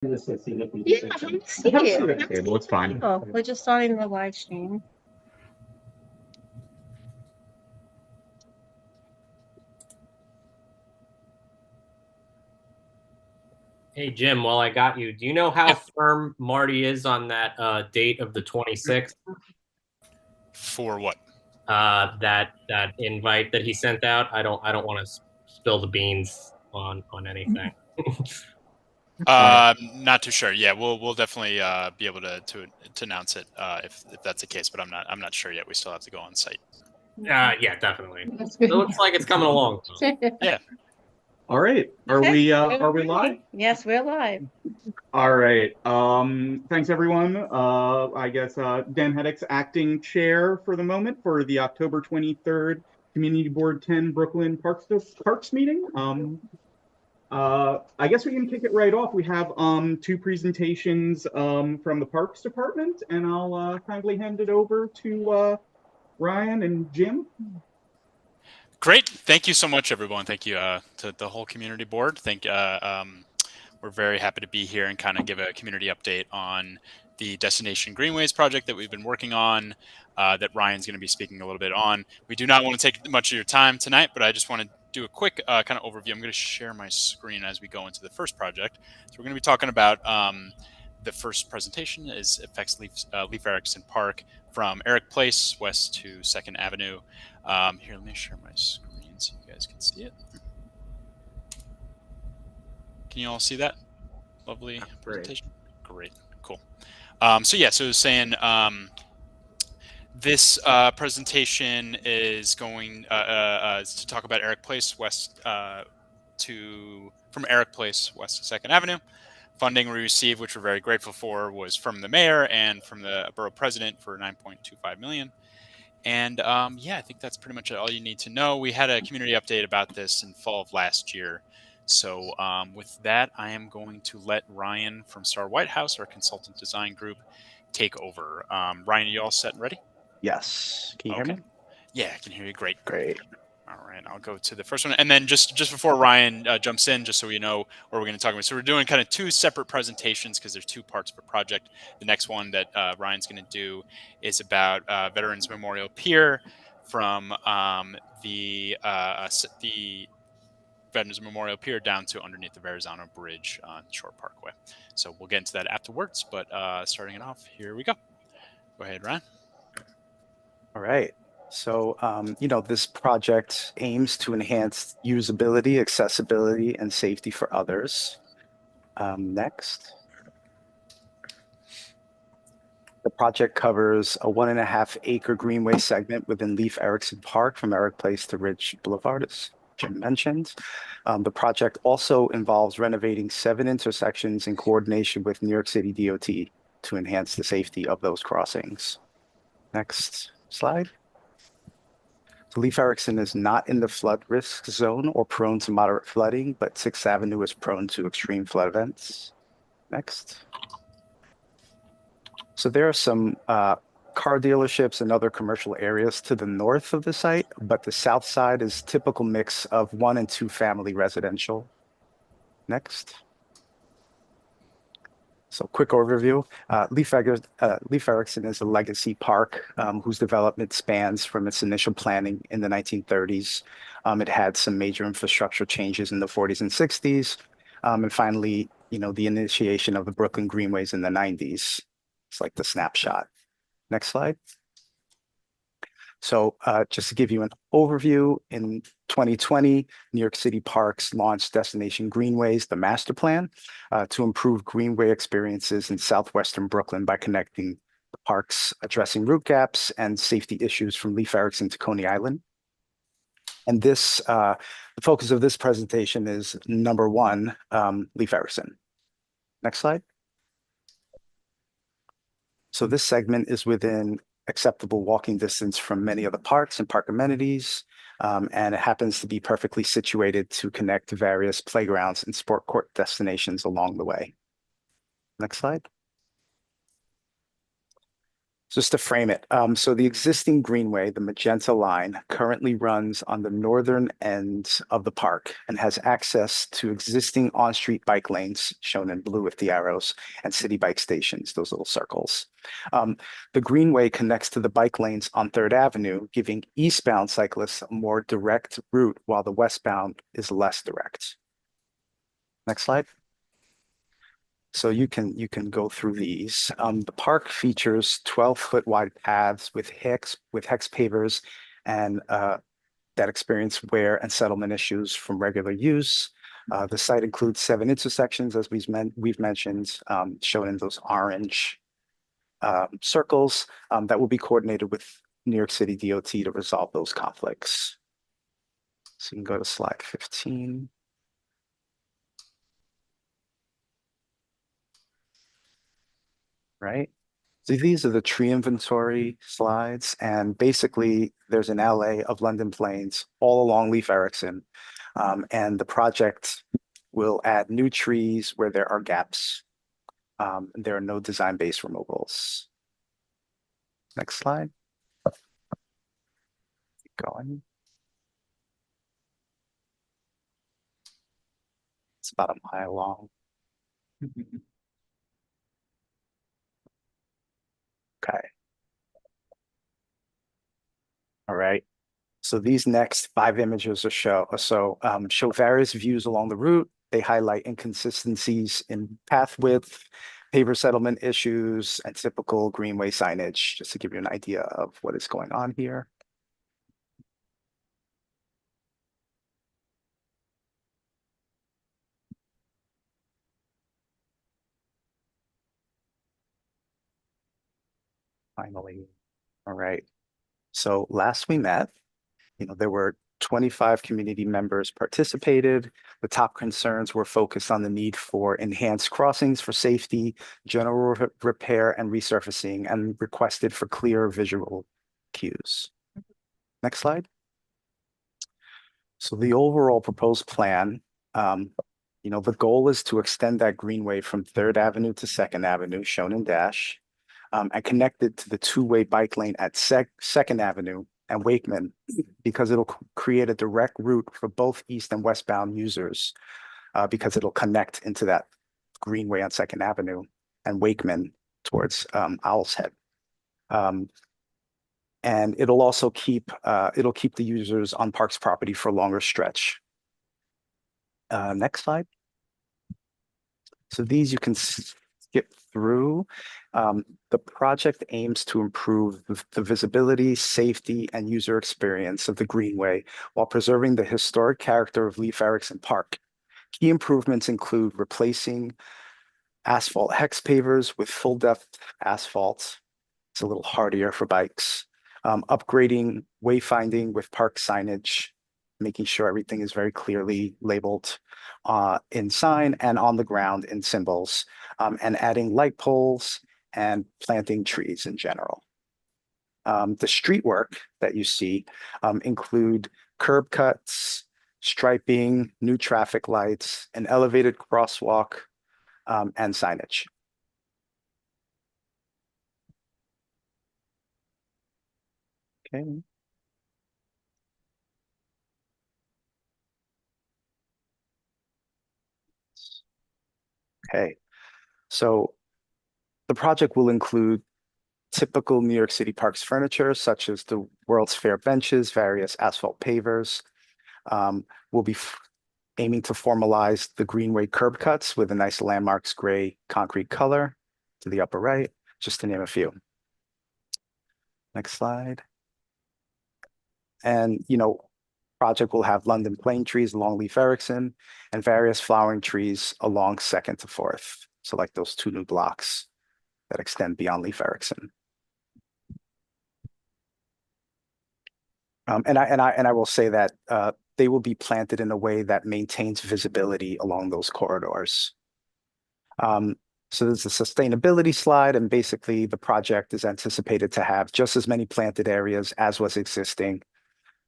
Yeah, I don't see it. Table, it's fine. Oh, we're just starting the live stream. Hey, Jim, while I got you, do you know how Yep. firm Marty is on that date of the 26th? For what? That invite that he sent out. I don't want to spill the beans on anything. Not too sure. Yeah, we'll definitely be able to announce it if that's the case. But I'm not sure yet. We still have to go on site. Yeah, definitely. It looks like it's coming along. Yeah. All right. Are we live? Yes, we're live. All right. Thanks everyone. I guess Dan Heddick's acting chair for the moment for the October 23rd Community Board 10 Brooklyn Parks meeting. I guess we can kick it right off. We have two presentations from the Parks Department, and I'll kindly hand it over to Ryan and Jim. Great. Thank you so much, everyone. Thank you to the whole community board. We're very happy to be here and kind of give a community update on the Destination Greenways project that we've been working on, that Ryan's going to be speaking a little bit on. We do not want to take much of your time tonight, but I just want to do a quick kind of overview. I'm going to share my screen as we go into the first project. So we're going to be talking about the first presentation is affects Leif Erikson Park from Eric Place west to 2nd Avenue. Here, let me share my screen so you guys can see it. Can you all see that? Lovely presentation. Great, cool. So saying this presentation is going to talk about Eric Place west from Eric Place west to 2nd Avenue. Funding we received, which we're very grateful for, was from the mayor and from the borough president for $9.25 million. And I think that's pretty much all you need to know. We had a community update about this in fall of last year. So with that, I am going to let Ryan from Star White House, our consultant design group, take over. Ryan, are you all set and ready? Yes. Can you hear me? Yeah, I can hear you. Great. Great. All right, I'll go to the first one. And then just before Ryan jumps in, just so we know what we're going to talk about. So we're doing kind of two separate presentations because there's two parts per project. The next one that Ryan's going to do is about Veterans Memorial Pier from the Veterans Memorial Pier down to underneath the Verrazano Bridge on Shore Parkway. So we'll get into that afterwards, but starting it off, here we go. Go ahead, Ryan. All right. So, this project aims to enhance usability, accessibility, and safety for others. Next. The project covers a 1.5 acre greenway segment within Leif Erikson Park from Eric Place to Ridge Boulevard, as Jim mentioned. The project also involves renovating 7 intersections in coordination with New York City DOT to enhance the safety of those crossings. Next slide. So Leif Erikson is not in the flood risk zone or prone to moderate flooding, but 6th Avenue is prone to extreme flood events. Next. So there are some car dealerships and other commercial areas to the north of the site, but the south side is typical mix of 1 and 2 family residential. Next. So quick overview. Leif Erikson is a legacy park whose development spans from its initial planning in the 1930s. It had some major infrastructure changes in the 40s and 60s. And finally, the initiation of the Brooklyn Greenways in the 90s. It's like the snapshot. Next slide. So just to give you an overview, in 2020, New York City Parks launched Destination Greenways, the master plan, to improve greenway experiences in southwestern Brooklyn by connecting the parks, addressing route gaps and safety issues from Leif Erikson to Coney Island. And this, the focus of this presentation is number 1, Leif Erikson. Next slide. So this segment is within acceptable walking distance from many of the parks and park amenities, and it happens to be perfectly situated to connect to various playgrounds and sport court destinations along the way. Next slide. Just to frame it, so the existing greenway, the magenta line, currently runs on the northern end of the park and has access to existing on-street bike lanes, shown in blue with the arrows, and city bike stations, those little circles. The greenway connects to the bike lanes on 3rd Avenue, giving eastbound cyclists a more direct route, while the westbound is less direct. Next slide. So you can go through these. The park features 12-foot wide paths with hex pavers and that experience wear and settlement issues from regular use. The site includes 7 intersections, as we've mentioned, shown in those orange circles, that will be coordinated with New York City DOT to resolve those conflicts. So you can go to slide 15. Right? So these are the tree inventory slides, and basically there's an alley of London Plains all along Leif Erikson, and the project will add new trees where there are gaps. There are no design-based removals. Next slide. Keep going. It's about a mile long. Okay. All right. So these next 5 images show various views along the route. They highlight inconsistencies in path width, paver settlement issues, and typical greenway signage, just to give you an idea of what is going on here. Finally, all right. So last we met, there were 25 community members participated. The top concerns were focused on the need for enhanced crossings for safety, general repair and resurfacing, and requested for clear visual cues. Next slide. So the overall proposed plan, the goal is to extend that greenway from 3rd Avenue to 2nd Avenue, shown in dash, and connect it to the 2-way bike lane at 2nd Avenue and Wakeman, because it'll create a direct route for both east and westbound users, because it'll connect into that greenway on 2nd Avenue and Wakeman towards Owl's Head. And it'll also keep the users on Park's property for a longer stretch. Next slide. So these you can skip through. The project aims to improve the visibility, safety, and user experience of the greenway while preserving the historic character of Leif Erikson Park. Key improvements include replacing asphalt hex pavers with full depth asphalt. It's a little hardier for bikes. Upgrading wayfinding with park signage, making sure everything is very clearly labeled in sign and on the ground in symbols, and adding light poles and planting trees in general. The street work that you see include curb cuts, striping, new traffic lights, an elevated crosswalk, and signage. Okay. Okay, so the project will include typical New York City Parks furniture, such as the World's Fair benches, various asphalt pavers. We'll be aiming to formalize the greenway curb cuts with a nice landmarks gray concrete color to the upper right, just to name a few. Next slide. And, project will have London plane trees along Leif Erikson and various flowering trees along 2nd to 4th. So like those 2 new blocks that extend beyond Leif Erikson. And I will say that they will be planted in a way that maintains visibility along those corridors. So there's a sustainability slide, and basically the project is anticipated to have just as many planted areas as was existing.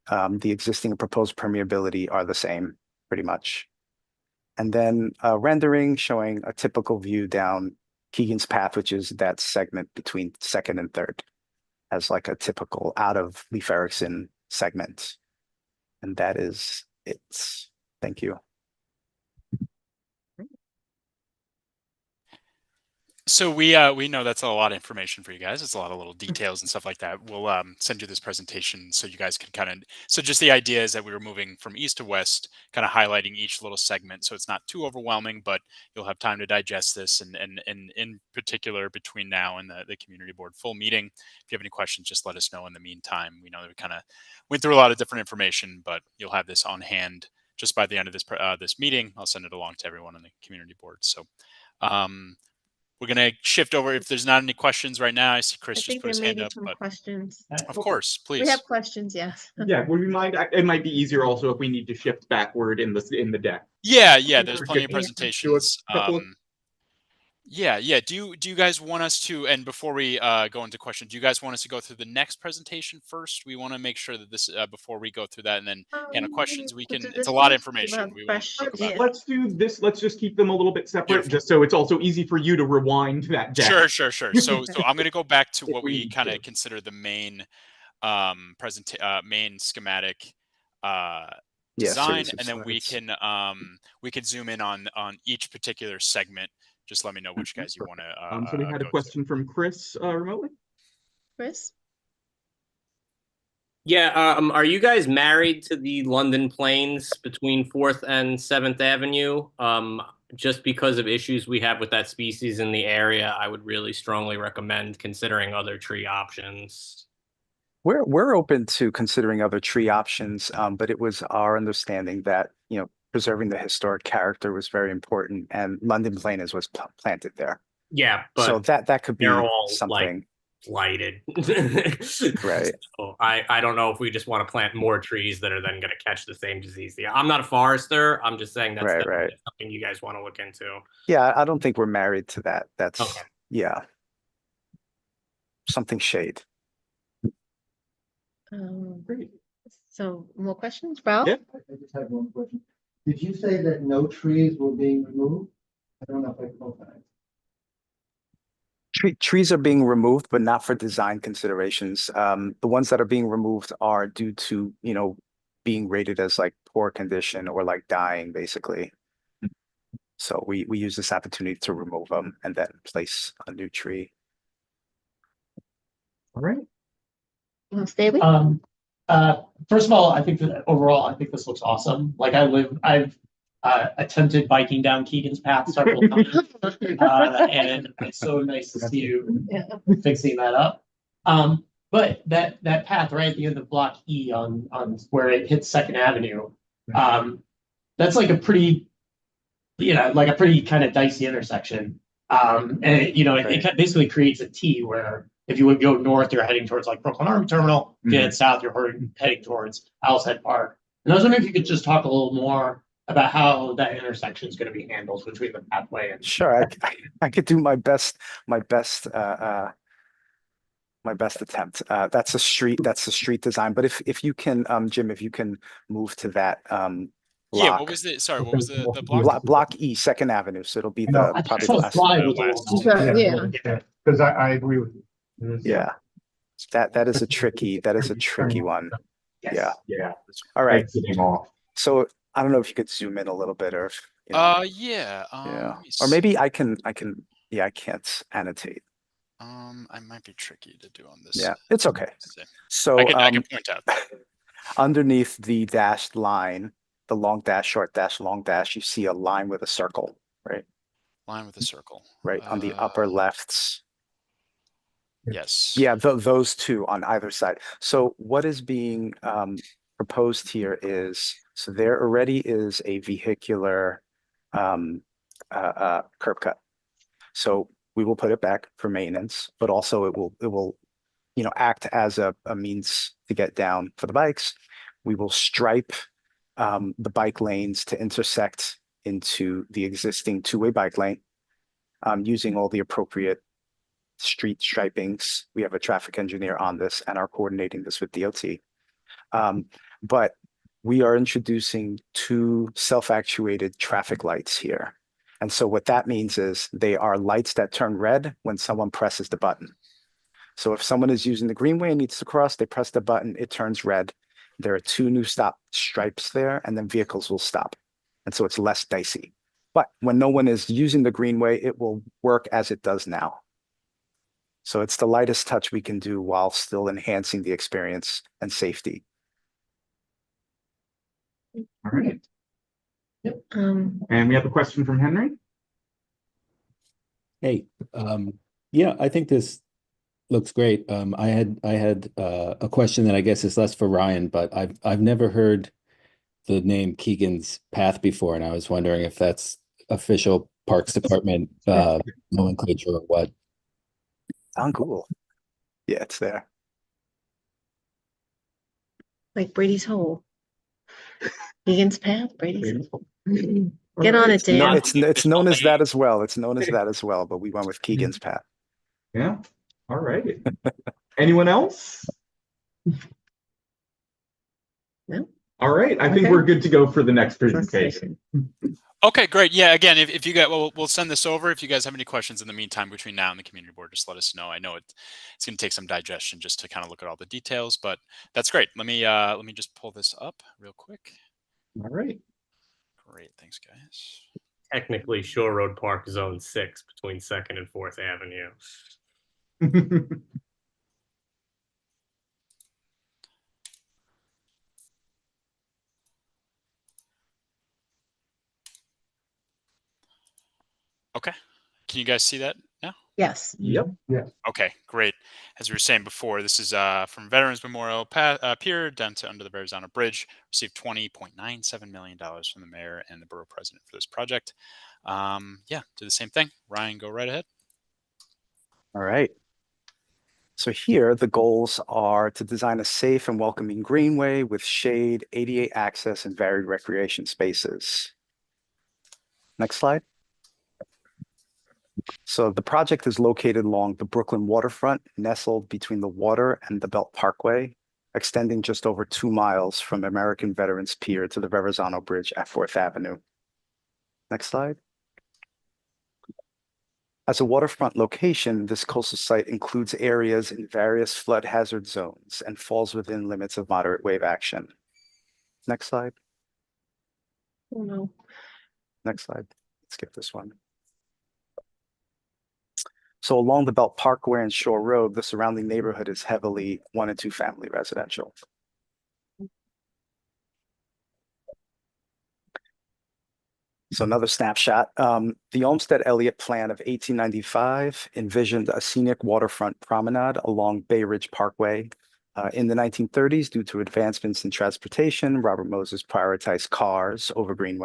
The existing and proposed permeability are the same, pretty much. And then rendering showing a typical view down Keegan's Path, which is that segment between 2nd and 3rd. as like a typical out of Leif Erikson segment. And that is it. Thank you. So we know that's a lot of information for you guys. It's a lot of little details and stuff like that. We'll send you this presentation so you guys can kind of. So just the idea is that we were moving from east to west, kind of highlighting each little segment, so it's not too overwhelming, but you'll have time to digest this. And in particular, between now and the community board full meeting, if you have any questions, just let us know. In the meantime, we know that we kind of went through a lot of different information, but you'll have this on hand just by the end of this this meeting. I'll send it along to everyone on the community board. So. We're going to shift over. If there's not any questions right now, I see I Chris just think put there his may hand be up. some But questions. of course, please. We have questions, yes. Yeah, would we mind? It might be easier also if we need to shift backward in the deck. Yeah, there's Or plenty of shift- presentations. do a couple of- Yeah. Do you guys want us to? And before we go into questions, do you guys want us to go through the next presentation first? We want to make sure that this before we go through that and then handle questions. We can. It's a lot of information. We won't talk about. Let's do this. Let's just keep them a little bit separate, Beautiful. just so it's also easy for you to rewind that deck. Sure. So I'm going to go back to If what we we need kind to. of consider the main main schematic design, and then we can zoom in on each particular segment. Just let me know which guys you want to. So we had a question from Chris remotely. Chris? Yeah, are you guys married to the London Plains between 4th and 7th Avenue? Just because of issues we have with that species in the area, I would really strongly recommend considering other tree options. We're open to considering other tree options, but it was our understanding that, preserving the historic character was very important, and London Plains was planted there. Yeah, but so that could be they're all something. Blighted. Right. So I don't know if we just want to plant more trees that are then going to catch the same disease. Yeah, I'm not a forester. I'm just saying that's Right. something you guys want to look into. Yeah, I don't think we're married to that. That's Okay. Yeah. Something shade. Great. So more questions, Ralph? Yeah. I just have one question. Did you say that no trees were being removed? I don't know if I caught that. Trees are being removed, but not for design considerations. The ones that are being removed are due to, being rated as like poor condition or like dying, basically. So we use this opportunity to remove them and then place a new tree. All right. Staley? First of all, I think that overall, I think this looks awesome. Like I've attempted biking down Keegan's path several times, and it's so nice to see you fixing that up. But that path right at the end of Block E on where it hits 2nd Avenue, that's like a pretty, kind of dicey intersection. And it basically creates a T where if you would go north, you're heading towards like Brooklyn Army Terminal. If you head south, you're heading towards Owl's Head Park. And I was wondering if you could just talk a little more about how that intersection is going to be handled between the pathway and. Sure, I could do my best attempt. That's a street design. But if you can, Jim, if you can move to that block. Yeah, what was the block? Block E, 2nd Avenue. So it'll be probably the last. Because I agree with you. Yeah. That is a tricky one. Yes. Yeah. All right. So I don't know if you could zoom in a little bit or if, Yeah. Or maybe I can't annotate. I might be tricky to do on this. Yeah, it's okay. So I can point out. Underneath the dashed line, the long dash, short dash, long dash, you see a line with a circle, right? Line with a circle. Right on the upper lefts. Yes. Yeah, those two on either side. So what is being proposed here is, so there already is a vehicular curb cut. So we will put it back for maintenance, but also it will act as a means to get down for the bikes. We will stripe the bike lanes to intersect into the existing two-way bike lane using all the appropriate street stripings. We have a traffic engineer on this and are coordinating this with DOT. But we are introducing 2 self-actuated traffic lights here. And so what that means is they are lights that turn red when someone presses the button. So if someone is using the greenway and needs to cross, they press the button, it turns red. There are 2 new stop stripes there, and then vehicles will stop. And so it's less dicey. But when no one is using the greenway, it will work as it does now. So it's the lightest touch we can do while still enhancing the experience and safety. All right. Um, And we have a question from Henry. Hey, yeah, I think this looks great. I had a question that I guess is less for Ryan, but I've never heard the name Keegan's Path before, and I was wondering if that's official Parks Department nomenclature or what. On Google. Yeah, it's there. like Brady's Hole. Keegan's Path, Brady's Hole. All Get on right. it, Dan. No, it's known as that as well. It's known as that as well, but we went with Keegan's Path. Yeah. All right. Anyone else? No? All right. I think Okay. we're good to go for the next presentation. Okay, great. Yeah, again, if you guys, we'll send this over. If you guys have any questions in the meantime between now and the community board, just let us know. I know it's going to take some digestion just to kind of look at all the details, but that's great. Let me just pull this up real quick. All right. Great, thanks, guys. Technically, Shore Road Park Zone 6 between 2nd and 4th Avenue. Okay, can you guys see that now? Yes. Yep. Okay, great. As we were saying before, this is from Veterans Memorial Pier down to under the Verrazano Bridge. Received $20.97 million from the mayor and the borough president for this project. Yeah, do the same thing. Ryan, go right ahead. All right. So here, the goals are to design a safe and welcoming greenway with shade, ADA access, and varied recreation spaces. Next slide. So the project is located along the Brooklyn waterfront, nestled between the water and the Belt Parkway, extending just over 2 miles from American Veterans Pier to the Verrazano Bridge at 4th Avenue. Next slide. As a waterfront location, this coastal site includes areas in various flood hazard zones and falls within limits of moderate wave action. Next slide. Oh, no. Next slide. Skip this one. So along the Belt Parkway and Shore Road, the surrounding neighborhood is heavily 1- and 2-family residential. So another snapshot. The Olmsted Elliott Plan of 1895 envisioned a scenic waterfront promenade along Bay Ridge Parkway. In the 1930s, due to advancements in transportation, Robert Moses prioritized cars over green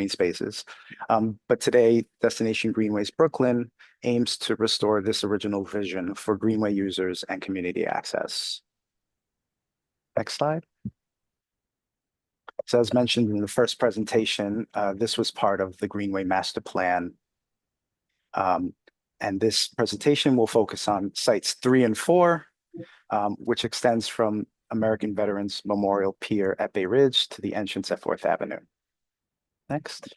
spaces. But today, Destination Greenways Brooklyn aims to restore this original vision for greenway users and community access. Next slide. So as mentioned in the first presentation, this was part of the Greenway Master Plan. And this presentation will focus on sites 3 and 4, which extends from American Veterans Memorial Pier at Bay Ridge to the entrance at 4th Avenue. Next.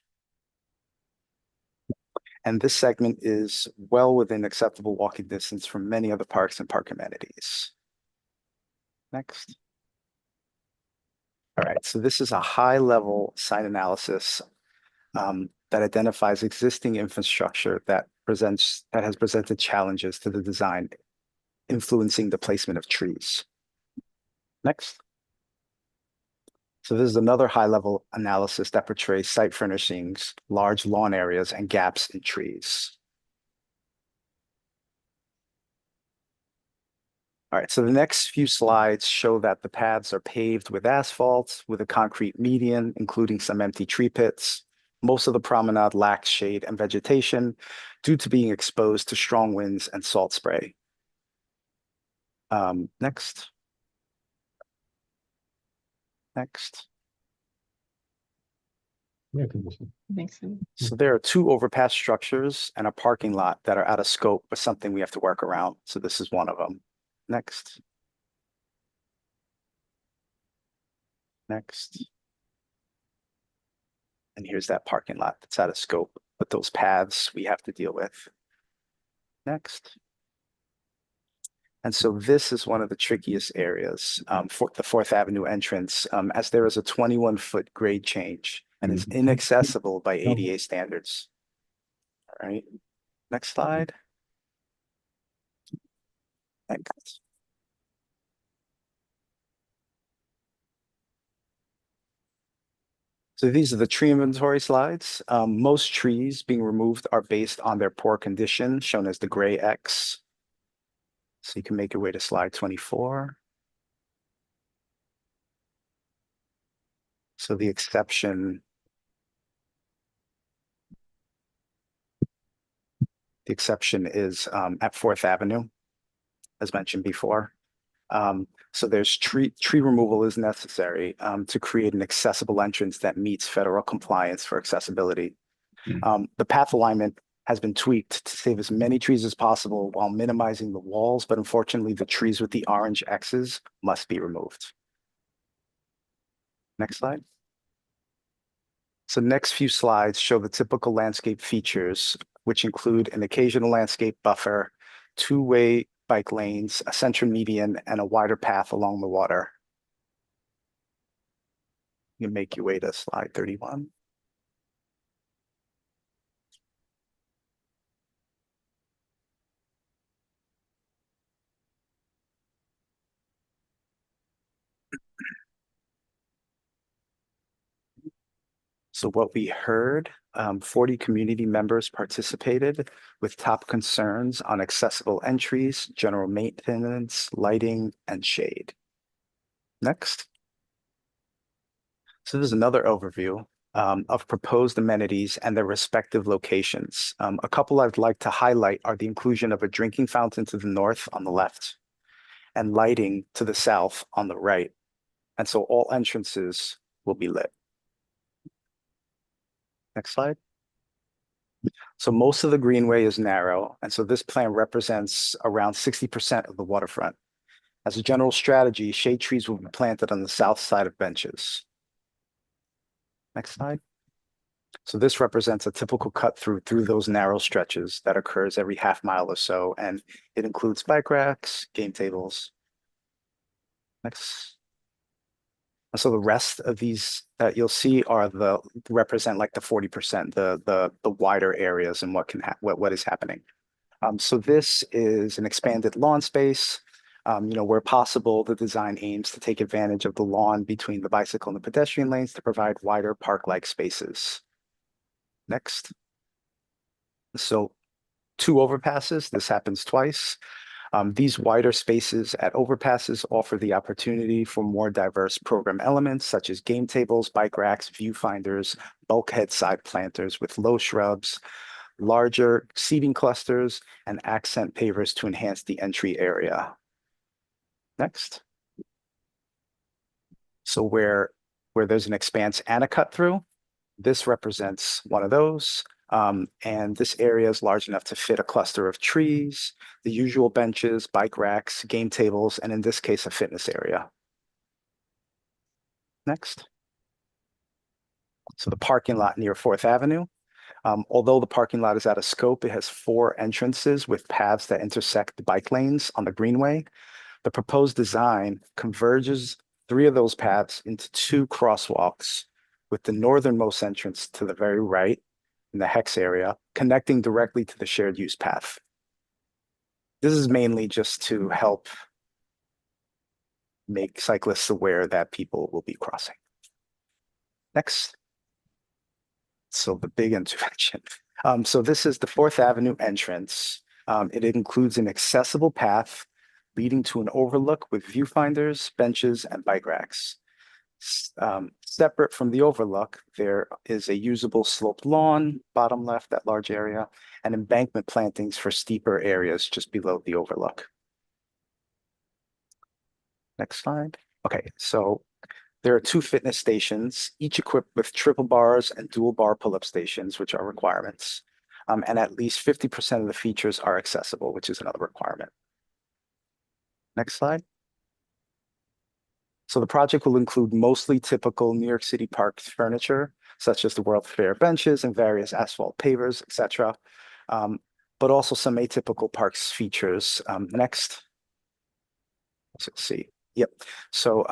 And this segment is well within acceptable walking distance from many other parks and park amenities. Next. All right, so this is a high-level site analysis that identifies existing infrastructure that has presented challenges to the design, influencing the placement of trees. Next. So this is another high-level analysis that portrays site furnishings, large lawn areas, and gaps in trees. All right, so the next few slides show that the paths are paved with asphalt, with a concrete median, including some empty tree pits. Most of the promenade lacks shade and vegetation due to being exposed to strong winds and salt spray. Next. Next. Makes sense. So there are 2 overpass structures and a parking lot that are out of scope, but something we have to work around. So this is one of them. Next. Next. And here's that parking lot that's out of scope, but those paths we have to deal with. Next. And so this is one of the trickiest areas for the 4th Avenue entrance, as there is a 21-foot grade change and is inaccessible by ADA standards. All right, next slide. Thanks. So these are the tree inventory slides. Most trees being removed are based on their poor condition, shown as the gray X. So you can make your way to slide 24. So the exception is at 4th Avenue, as mentioned before. So there's tree removal is necessary to create an accessible entrance that meets federal compliance for accessibility. The path alignment has been tweaked to save as many trees as possible while minimizing the walls, but unfortunately the trees with the orange X's must be removed. Next slide. So next few slides show the typical landscape features, which include an occasional landscape buffer, two-way bike lanes, a center median, and a wider path along the water. You can make your way to slide 31. So what we heard, 40 community members participated with top concerns on accessible entries, general maintenance, lighting, and shade. Next. So there's another overview of proposed amenities and their respective locations. A couple I'd like to highlight are the inclusion of a drinking fountain to the north on the left and lighting to the south on the right. And so all entrances will be lit. Next slide. So most of the greenway is narrow, and so this plan represents around 60% of the waterfront. As a general strategy, shade trees will be planted on the south side of benches. Next slide. So this represents a typical cut through those narrow stretches that occurs every half mile or so, and it includes bike racks, game tables. Next. So the rest of these that you'll see are represent like the 40%, the wider areas and what is happening. So this is an expanded lawn space. Where possible, the design aims to take advantage of the lawn between the bicycle and the pedestrian lanes to provide wider park-like spaces. Next. So 2 overpasses, this happens twice. These wider spaces at overpasses offer the opportunity for more diverse program elements such as game tables, bike racks, viewfinders, bulkhead side planters with low shrubs, larger seating clusters, and accent pavers to enhance the entry area. Next. So where there's an expanse and a cut through, this represents one of those. And this area is large enough to fit a cluster of trees, the usual benches, bike racks, game tables, and in this case, a fitness area. Next. So the parking lot near 4th Avenue. Although the parking lot is out of scope, it has 4 entrances with paths that intersect the bike lanes on the greenway. The proposed design converges 3 of those paths into 2 crosswalks, with the northernmost entrance to the very right in the hex area, connecting directly to the shared use path. This is mainly just to help make cyclists aware that people will be crossing. Next. So the big intervention. So this is the 4th Avenue entrance. It includes an accessible path leading to an overlook with viewfinders, benches, and bike racks. Separate from the overlook, there is a usable sloped lawn, bottom left, that large area, and embankment plantings for steeper areas just below the overlook. Next slide. Okay, so there are 2 fitness stations, each equipped with triple bars and dual bar pull-up stations, which are requirements. And at least 50% of the features are accessible, which is another requirement. Next slide. So the project will include mostly typical New York City park furniture, such as the World Fair benches and various asphalt pavers, etc. But also some atypical parks features. Next. So see, yep. So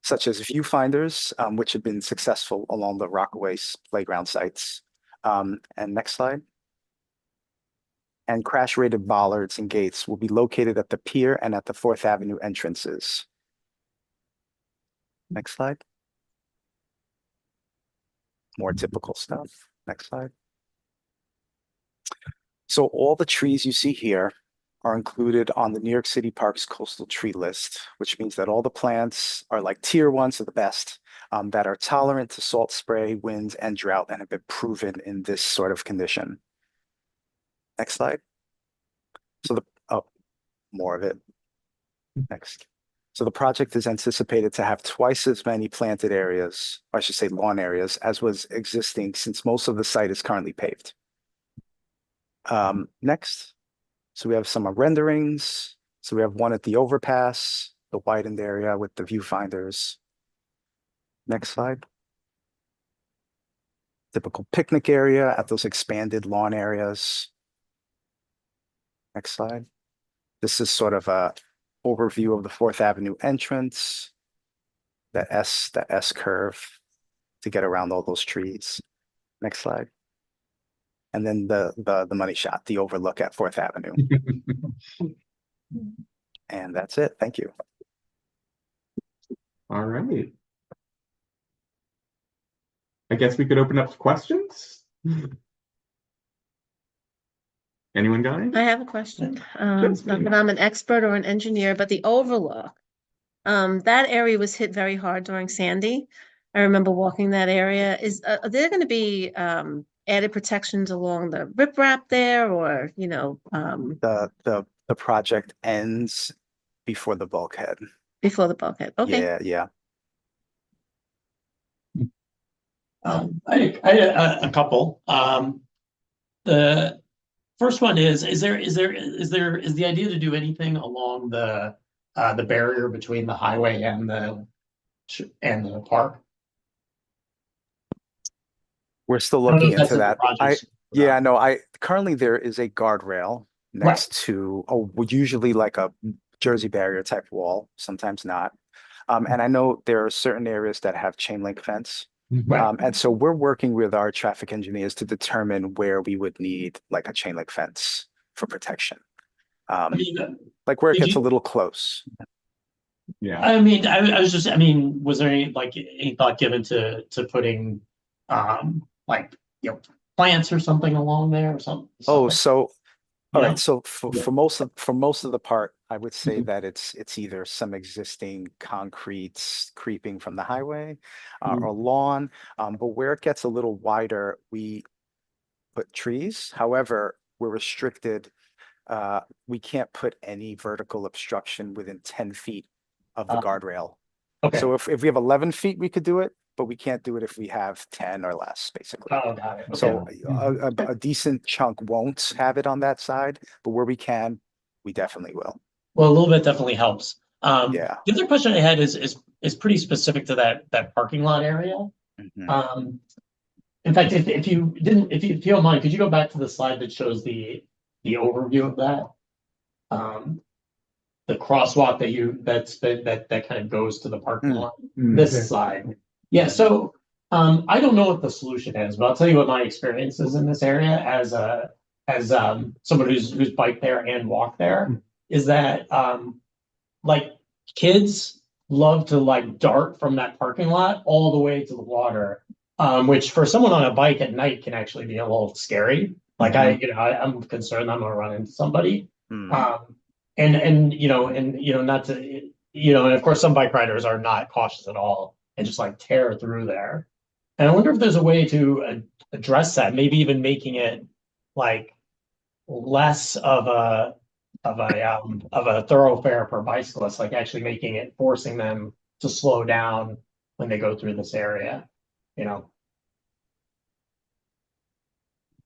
such as viewfinders, which have been successful along the Rockaway playground sites. And next slide. And crash-rated bollards and gates will be located at the pier and at the 4th Avenue entrances. Next slide. More typical stuff. Next slide. So all the trees you see here are included on the New York City Parks coastal tree list, which means that all the plants are like tier 1s of the best, that are tolerant to salt spray, winds, and drought, and have been proven in this sort of condition. Next slide. So more of it. Next. So the project is anticipated to have twice as many planted areas, or I should say lawn areas, as was existing, since most of the site is currently paved. Next. So we have some renderings. So we have one at the overpass, the widened area with the viewfinders. Next slide. Typical picnic area at those expanded lawn areas. Next slide. This is sort of a overview of the 4th Avenue entrance. That S curve to get around all those trees. Next slide. And then the money shot, the overlook at 4th Avenue. And that's it. Thank you. All right. I guess we could open up to questions. Anyone got any? I have a question. Not that I'm an expert or an engineer, but the overlook, that area was hit very hard during Sandy. I remember walking that area. Are there going to be added protections along the riprap there, or The project ends before the bulkhead. before the bulkhead? Okay. Yeah. I had a couple. The first one is the idea to do anything along the barrier between the highway and the park? We're still I don't know looking if that's into in the that. project. No, currently there is a guardrail next to usually like a Jersey barrier type wall, sometimes not. And I know there are certain areas that have chain link fence. Right. And so we're working with our traffic engineers to determine where we would need like a chain link fence for protection. Like where it gets a little close. Yeah. I mean, I was just, I mean, was there any thought given to putting plants or something along there or something? Oh, so all Yeah. right. So for most of the part, I would say Mhm. that it's either some existing concrete creeping from the highway or lawn. But where it gets a little wider, we put trees. However, we're restricted. We can't put any vertical obstruction within 10 feet of the guardrail. Okay. So if we have 11 feet, we could do it, but we can't do it if we have 10 or less, basically. Oh, got it. Okay. So a decent chunk won't have it on that side, but where we can, we definitely will. Well, a little bit definitely helps. Yeah. The other question I had is pretty specific to that parking lot area. Mhm. In fact, if you don't mind, could you go back to the slide that shows the overview of that? The crosswalk that kind of goes to the parking lot. This slide. Yeah. So I don't know what the solution is, but I'll tell you what my experience is in this area as someone who's biked there and walked there, is that like kids love to like dart from that parking lot all the way to the water, which for someone on a bike at night can actually be a little scary. Like I'm concerned I'm gonna run into somebody. And not to, and of course some bike riders are not cautious at all and just like tear through there. And I wonder if there's a way to address that, maybe even making it like less of a thoroughfare for bicyclists, like actually making it, forcing them to slow down when they go through this area. I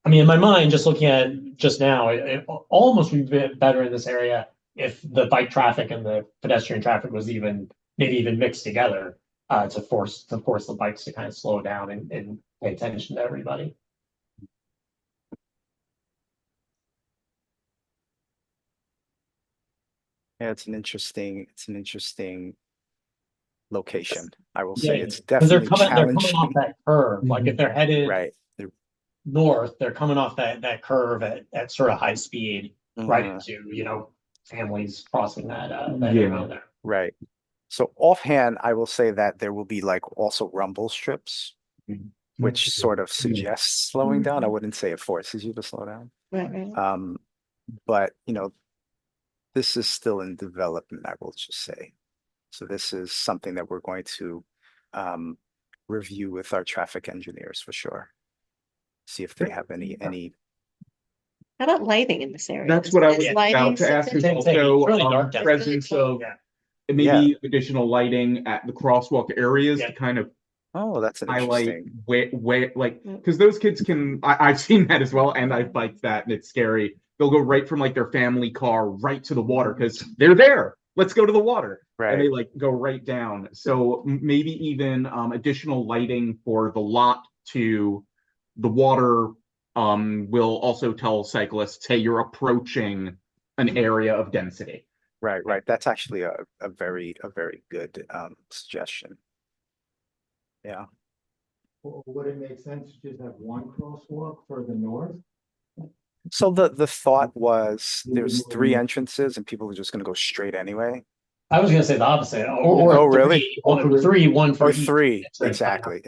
mean, in my mind, just looking at it just now, it almost would be better in this area if the bike traffic and the pedestrian traffic was maybe even mixed together, to force the bikes to kind of slow down and pay attention to everybody. Yeah, it's an interesting location. I will Yeah, say it's because they're definitely coming off challenging. that curve. Like if they're headed Right. They're- north, they're coming off that curve at sort of high speed, right Mhm. into, you know, families crossing that Yeah. area there. Right. So offhand, I will say that there will be like also rumble strips, which sort of suggests slowing down. I wouldn't say it forces you to slow down. Right, right. But you know, this is still in development, I will just say. So this is something that we're going to review with our traffic engineers for sure. See if they have any. How about lighting in this area? That's what I Is was lighting about to ask. Is Same thing. also It's really dark down there. presence of Yeah. maybe additional lighting at the crosswalk areas Yeah. to kind of Oh, that's an highlight interesting. where like, because those kids can. I've seen that as well, and I've biked that, and it's scary. They'll go right from like their family car right to the water because they're there. Let's go to the water. And they Right. like go right down. So maybe even additional lighting for the lot to the water will also tell cyclists, hey, you're approaching an area of density. Right, right. That's actually a very good suggestion. Yeah. Would it make sense to just have one crosswalk for the north? So the thought was there's 3 entrances and people are just gonna go straight anyway. I was gonna say the opposite, or Oh, really? one for Or each. 3, So, exactly,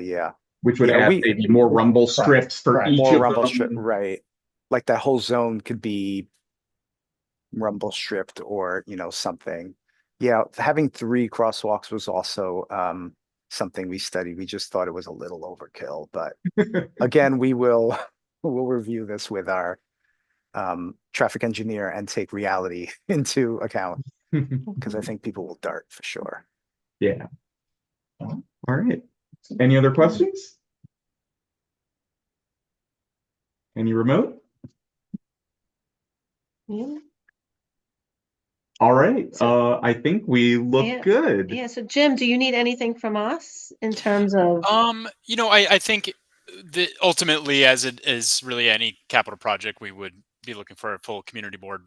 yeah. Which would Yeah, add we- maybe more rumble strips for correct. each More of rumble them. strip, right? Like that whole zone could be rumble stripped or, you know, something. Yeah, having 3 crosswalks was also something we studied. We just thought it was a little overkill, but again, we'll review this with our traffic engineer and take reality into account because I think people will dart for sure. Yeah. All right. Any other questions? Any remote? Yeah. All right. I think we look Yeah. good. Yeah, so Jim, do you need anything from us in terms of? You know, I think that ultimately, as it is really any capital project, we would be looking for a full community board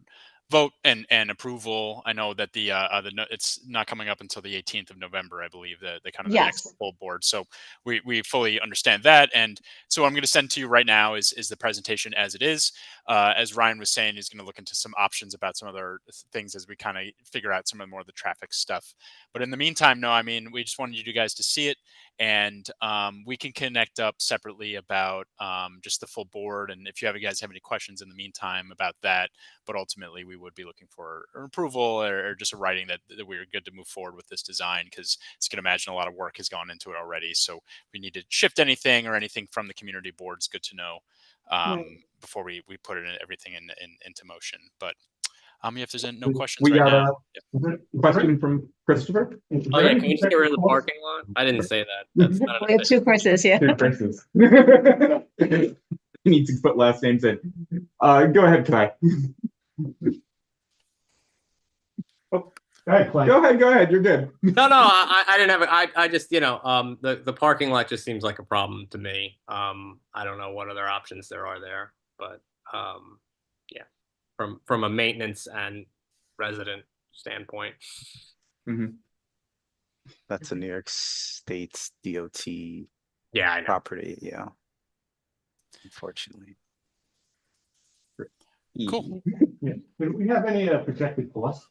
vote and approval. I know that it's not coming up until the 18th of November, I believe, the kind of the next Yes. full board. So we fully understand that. And so what I'm going to send to you right now is the presentation as it is. As Ryan was saying, he's going to look into some options about some other things as we kind of figure out some of more of the traffic stuff. But in the meantime, no, I mean, we just wanted you guys to see it, and we can connect up separately about just the full board. And if you guys have any questions in the meantime about that, but ultimately we would be looking for approval or just a writing that we're good to move forward with this design, because as you can imagine, a lot of work has gone into it already. So if we need to shift anything or anything from the community board, it's good to know before we put everything into motion. But if there's no questions We right got now. a question from Christopher. Oh yeah, can we just get rid of the parking lot? I didn't say that. That's not We have 2 Chris's, yeah. Two Chris's. He needs to put last names in. Go ahead, Kai. Go ahead, Clay. Go ahead. You're good. No, I didn't have it. I just, the parking lot just seems like a problem to me. I don't know what other options there are there, but yeah, from a maintenance and resident standpoint. Mm-hmm. That's a New York State's DOT Yeah, I know. property, yeah. Unfortunately. Cool. Yeah. Do we have any projected costs?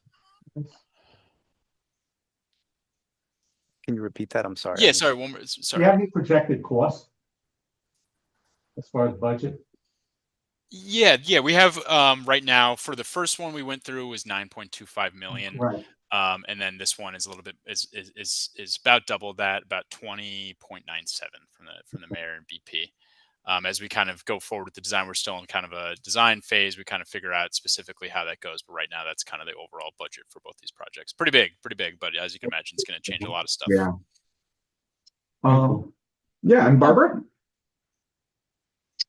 Can you repeat that? I'm sorry. Yeah, sorry. One more. Do Sorry. you have any projected costs? As far as budget? Yeah, we have right now for the first one we went through was 9.25 million. Right. And then this one is a little bit is about double that, about 20.97 from the mayor and BP. As we kind of go forward with the design, we're still in kind of a design phase. We kind of figure out specifically how that goes, but right now that's kind of the overall budget for both these projects. Pretty big, but as you can imagine, it's going to change a lot of stuff. Yeah. Yeah, and Barbara?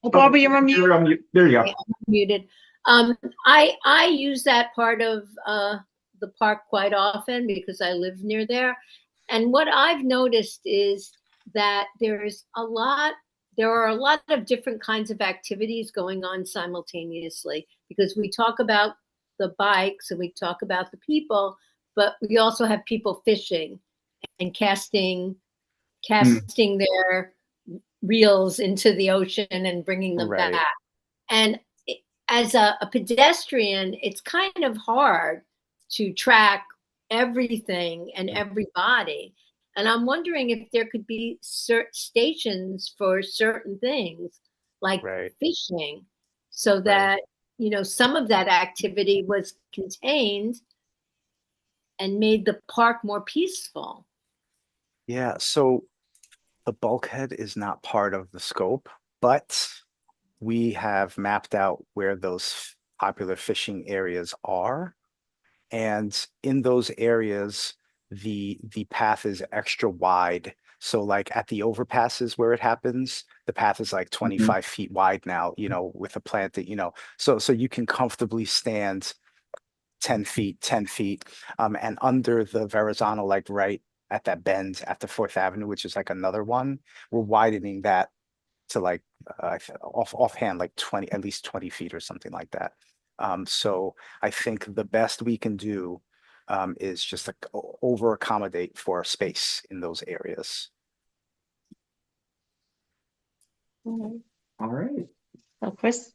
Oh, Barbara, you're on mute. You're on mute. There you go. Okay, I'm muted. I use that part of the park quite often because I live near there. And what I've noticed is that there are a lot of different kinds of activities going on simultaneously, because we talk about the bikes and we talk about the people, but we also have people fishing and casting their reels into the ocean and bringing them Right. back. And as a pedestrian, it's kind of hard to track everything and everybody. And I'm wondering if there could be certain stations for certain things like Right. fishing, so that, some of that activity was contained and made the park more peaceful. Yeah, so the bulkhead is not part of the scope, but we have mapped out where those popular fishing areas are. And in those areas, the path is extra wide. So like at the overpasses where it happens, the path is like 25 feet wide now, with a plant that, so you can comfortably stand 10 feet, 10 feet. And under the Verrazano, like right at that bend at the 4th Avenue, which is like another one, we're widening that to like offhand, like 20, at least 20 feet or something like that. So I think the best we can do is just like over accommodate for space in those areas. All right. Oh, Chris?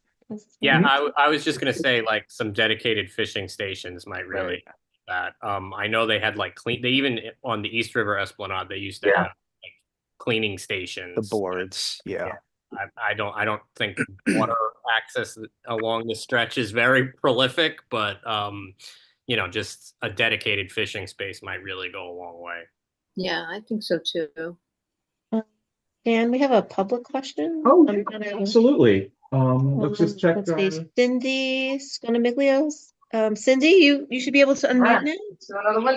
Yeah, I was just gonna say like some dedicated fishing stations might really help that. I know they had like they even on the East River Esplanade they used to have like cleaning stations. The boards, yeah. I don't think water access along the stretch is very prolific, but just a dedicated fishing space might really go a long way. Yeah, I think so too. And we have a public question. Oh, absolutely. Let's just check. Let's see, Cindy Sconamiglios. Cindy, you should be able to unmute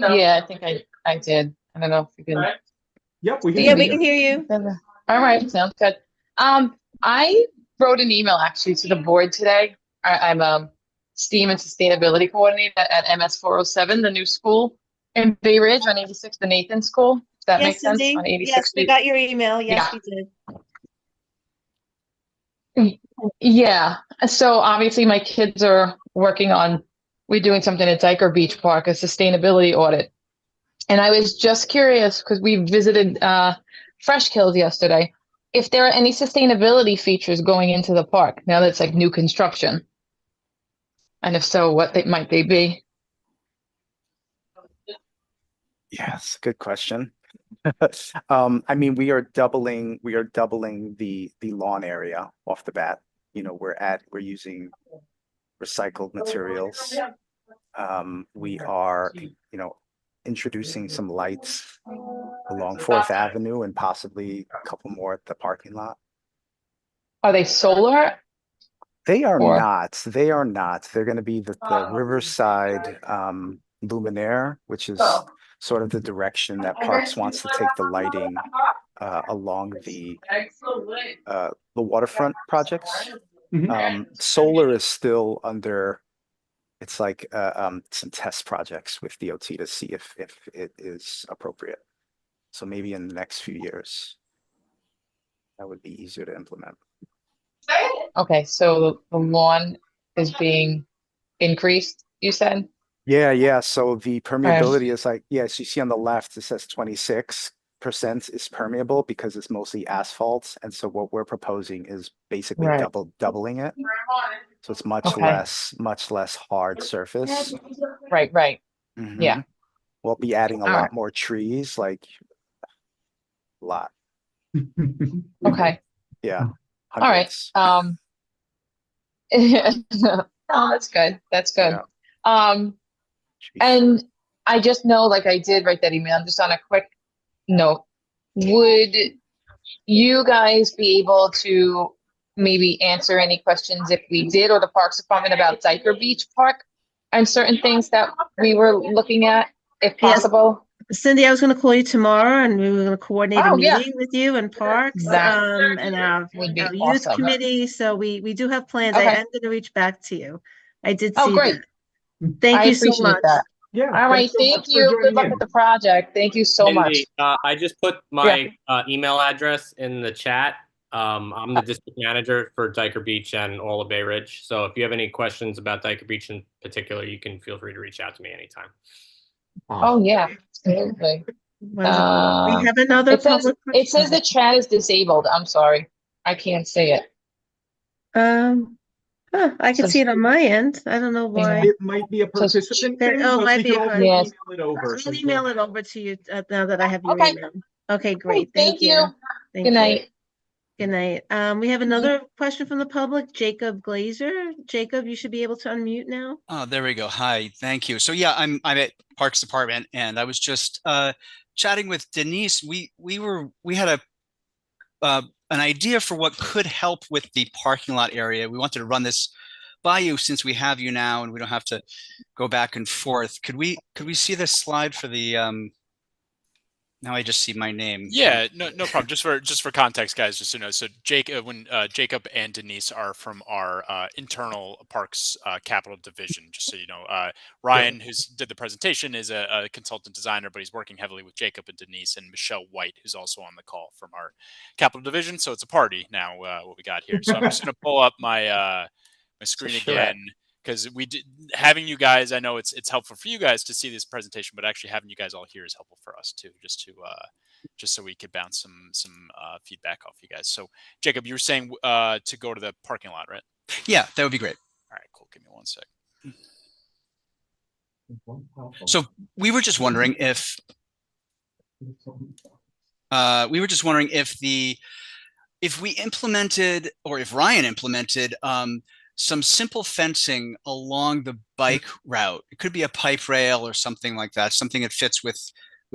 now. Yeah, I think I did. I don't know if you can. Yep, we can. Yeah, we can hear you. All right, sounds good. I wrote an email actually to the board today. I'm a STEAM and Sustainability Coordinator at MS 407, the new school in Bay Ridge on 86, the Nathan School. If that makes sense, on 86th Yes, we Street. got your email. Yes, Yeah. we did. Yeah. So obviously my kids are working on, we're doing something at Diker Beach Park, a sustainability audit. And I was just curious because we visited Fresh Kills yesterday, if there are any sustainability features going into the park now that's like new construction. And if so, what might they be? Yes, good question. I mean, we are doubling the lawn area off the bat. We're using recycled materials. We are, introducing some lights along 4th Avenue and possibly a couple more at the parking lot. Are they solar? They are Or- not. They are not. They're going to be the Riverside luminaire, which is sort of the direction that Parks wants to take the lighting along the waterfront projects. Solar is still under. It's like some test projects with DOT to see if it is appropriate. So maybe in the next few years, that would be easier to implement. Okay, so the lawn is being increased, you said? Yeah. So the permeability is like, yes, you see on the left, it says 26% is permeable because it's mostly asphalt. And so what we're proposing is basically Right. doubling it. So it's much Okay. less hard surface. Right. Mhm. Yeah. We'll be adding a All lot right. more trees, like a lot. Okay. Yeah. All right. Hundreds. Oh, that's good. That's good. Yeah. And I just know, like I did write that email, just on a quick note, would you guys be able to maybe answer any questions if we did, or the Parks Department, about Diker Beach Park and certain things that we were looking at, if Yes. possible? Cindy, I was going to call you tomorrow and we were going to coordinate a Oh, yeah. meeting with you and Parks That and our would be youth awesome. committee. So we do have plans. Okay. I am going to reach back to you. I did Oh, see great. that. Thank I you so appreciate much. that. Yeah. All right. thanks so Thank much for you. Good joining luck in. with the project. Thank you so much. Cindy, I just put my email address in the chat. I'm the district manager for Diker Beach and all of Bay Ridge. So if you have any questions about Diker Beach in particular, you can feel free to reach out to me anytime. Oh, yeah, absolutely. Wonderful. We have another It says, public. it says the chat is disabled. I'm sorry. I can't see it. I can see it on my end. I don't know why. It might be a participant thing, Oh, but might we be can a always part- Yes. email it over. I'll email it over to you now that I have your Okay. email. Okay, Great, great. thank you. Thank Good you. night. Good night. We have another question from the public, Jacob Glazer. Jacob, you should be able to unmute now. Oh, there we go. Hi, thank you. So yeah, I'm at Parks Department, and I was just chatting with Denise. We had an idea for what could help with the parking lot area. We wanted to run this by you since we have you now, and we don't have to go back and forth. Could we see this slide for the now I just see my name. Yeah, no problem. Just for context, guys, just so you know, so Jacob and Denise are from our internal parks capital division. Just so you know, Ryan, who's did the presentation, is a consultant designer, but he's working heavily with Jacob and Denise, and Michelle White, who's also on the call from our capital division. So it's a party now. What we got here. So I'm just going to pull up my my screen again. Because having you guys, I know it's helpful for you guys to see this presentation, but actually having you guys all here is helpful for us too, just so we could bounce some feedback off you guys. So Jacob, you were saying to go to the parking lot, right? Yeah, that would be great. All right, cool. Give me 1 sec. So we were just wondering if if we implemented, or if Ryan implemented some simple fencing along the bike route. It could be a pipe rail or something like that, something that fits with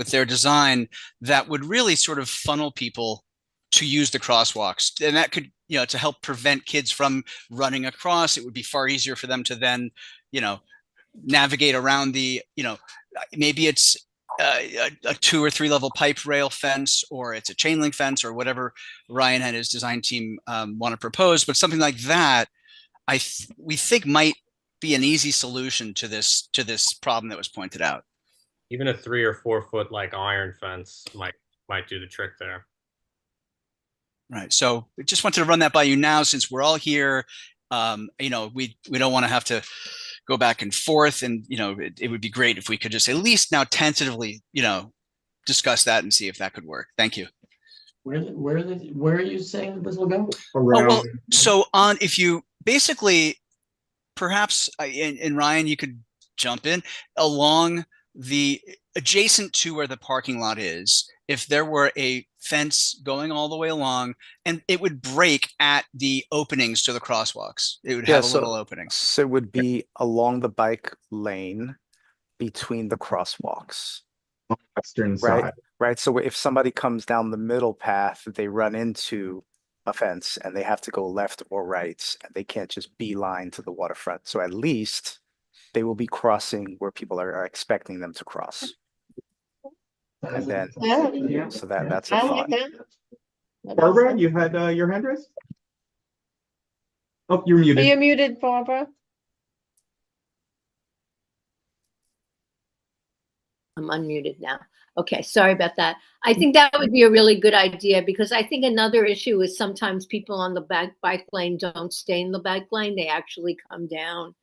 their design that would really sort of funnel people to use the crosswalks. And that could, to help prevent kids from running across. It would be far easier for them to then, navigate around the, maybe it's a 2 or 3 level pipe rail fence, or it's a chain link fence, or whatever Ryan and his design team want to propose. But something like that, we think might be an easy solution to this problem that was pointed out. Even a 3 or 4 foot like iron fence might do the trick there. Right. So we just wanted to run that by you now, since we're all here. We don't want to have to go back and forth, and it would be great if we could just at least now tentatively discuss that and see if that could work. Thank you. Where are you saying this will go? So if you basically, perhaps, and Ryan, you could jump in, along the adjacent to where the parking lot is, if there were a fence going all the way along, and it would break at the openings to the crosswalks. It would have a little opening. So it would be along the bike lane between the crosswalks. Western side. Right. So if somebody comes down the middle path, they run into a fence and they have to go left or right, and they can't just beeline to the waterfront. So at least they will be crossing where people are expecting them to cross. And then, so that's a thought. Barbara, you had your hand raised? Oh, you're muted. You're muted, Barbara. I'm unmuted now. Okay, sorry about that. I think that would be a really good idea, because I think another issue is sometimes people on the bike lane don't stay in the bike lane. They actually come down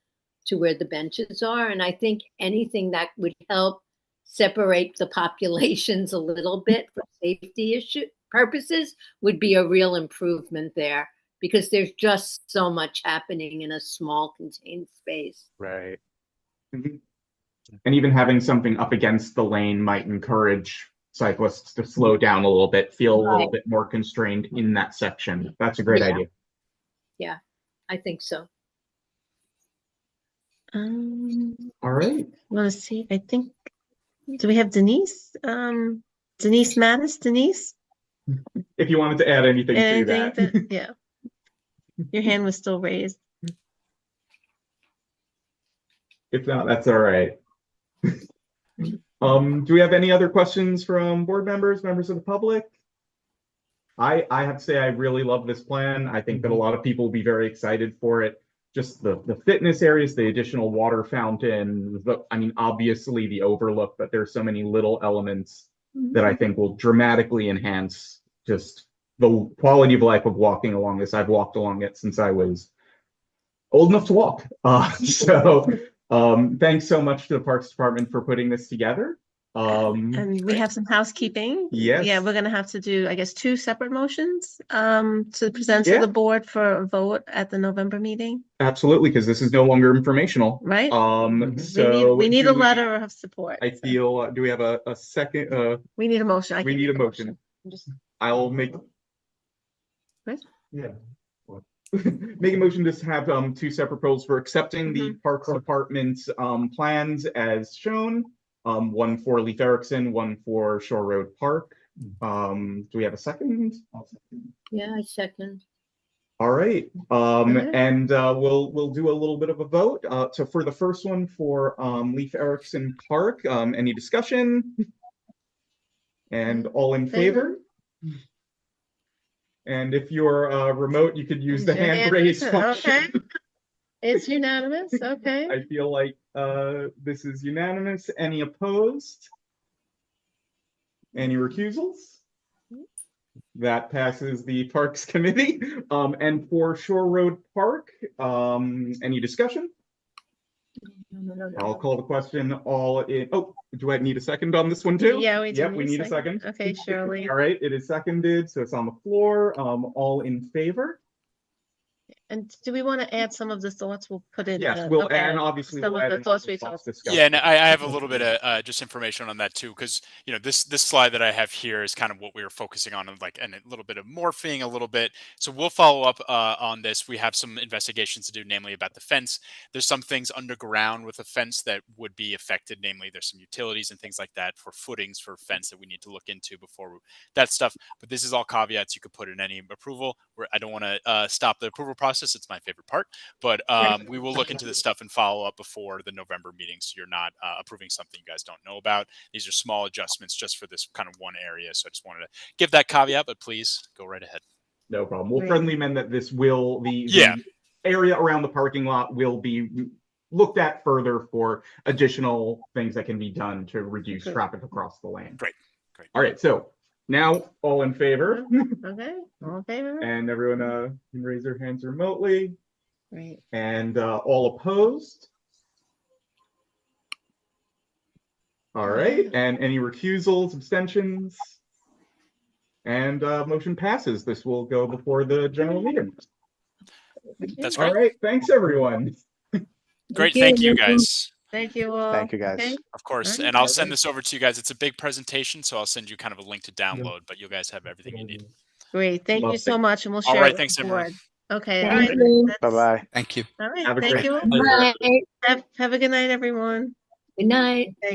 to where the benches are. And I think anything that would help separate the populations a little bit for safety purposes would be a real improvement there, because there's just so much happening in a small contained space. Right. Mm-hmm. And even having something up against the lane might encourage cyclists to slow down a little bit, feel a little bit more constrained in that section. That's a great idea. Yeah, I think so. All right. Want to see? I think. Do we have Denise? Denise Mattis. Denise. If you wanted to add anything to that. Yeah. Your hand was still raised. If not, that's all right. Do we have any other questions from board members of the public? I have to say I really love this plan. I think that a lot of people will be very excited for it. Just the fitness areas, the additional water fountain, obviously the overlook, but there's so many little elements that I think will dramatically enhance just the quality of life of walking along this. I've walked along it since I was old enough to walk. Thanks so much to the Parks Department for putting this together. And we have some housekeeping. Yes. Yeah, we're gonna have to do, I guess, 2 separate motions to present to Yeah. the board for a vote at the November meeting, Absolutely, because this is no longer informational. right? So We need do a letter of support. I feel, do we have a second? We need a motion. I We can need make a motion. Just- I'll make. Chris? Yeah. Make a motion to have 2 separate proposals for accepting the Parks Department's plans as shown. One for Leif Erikson, one for Shore Road Park. Do we have a second? Yeah, I second. All right. Okay. And we'll do a little bit of a vote. So for the first one for Leif Erikson Park, any discussion? And all in favor? And if you're remote, you could use the Use your hand hand. raise Okay. function. It's unanimous, okay. I feel like this is unanimous. Any opposed? Any recusals? That passes the Parks Committee. And for Shore Road Park, any discussion? No. I'll call the question all in. Oh, do I need a second on this one too? Yeah, we do. Yep, we need a second. Okay, Shirley. All right, it is seconded, so it's on the floor. All in favor? And do we want to add some of the thoughts? We'll put it. Yes, we'll okay, and obviously some we'll of add the in thoughts all the we thoughts talked. discussed. Yeah, and I have a little bit of just information on that too, because this slide that I have here is kind of what we were focusing on, and a little bit of morphing, a little bit. So we'll follow up on this. We have some investigations to do, namely about the fence. There's some things underground with a fence that would be affected, namely there's some utilities and things like that for footings for fence that we need to look into before that stuff. But this is all caveats you could put in any approval. I don't want to stop the approval process. It's my favorite part, but we will look into this stuff and follow up before the November meeting, so you're not approving something you guys don't know about. These are small adjustments just for this kind of one area, so I just wanted to give that caveat, but please go right ahead. No problem. We'll Great. friendly amend that this will, the area around the parking lot will be looked at further for additional things that can be done to reduce Good. traffic across the land. Great. All right, so now all in favor? Okay, all in favor? And everyone can raise their hands remotely. Great. And all opposed? All right, and any recusals, abstentions? And motion passes. This will go before the general meeting. That's All great. right, thanks everyone. Great. Thank you, guys. Thank you all. Thank you, guys. Okay. Of course. Alright. And I'll send this over to you guys. It's a big presentation, so I'll send you kind of a link to download, but you guys have everything you need. Great, thank you Love so it. much, and we'll All share right, it with thanks, the everyone. board. Okay, all Thank right. you. that's- Bye-bye. Thank you. All right, Have a thank great you. Bye. Have a good night, everyone. Good night. Thank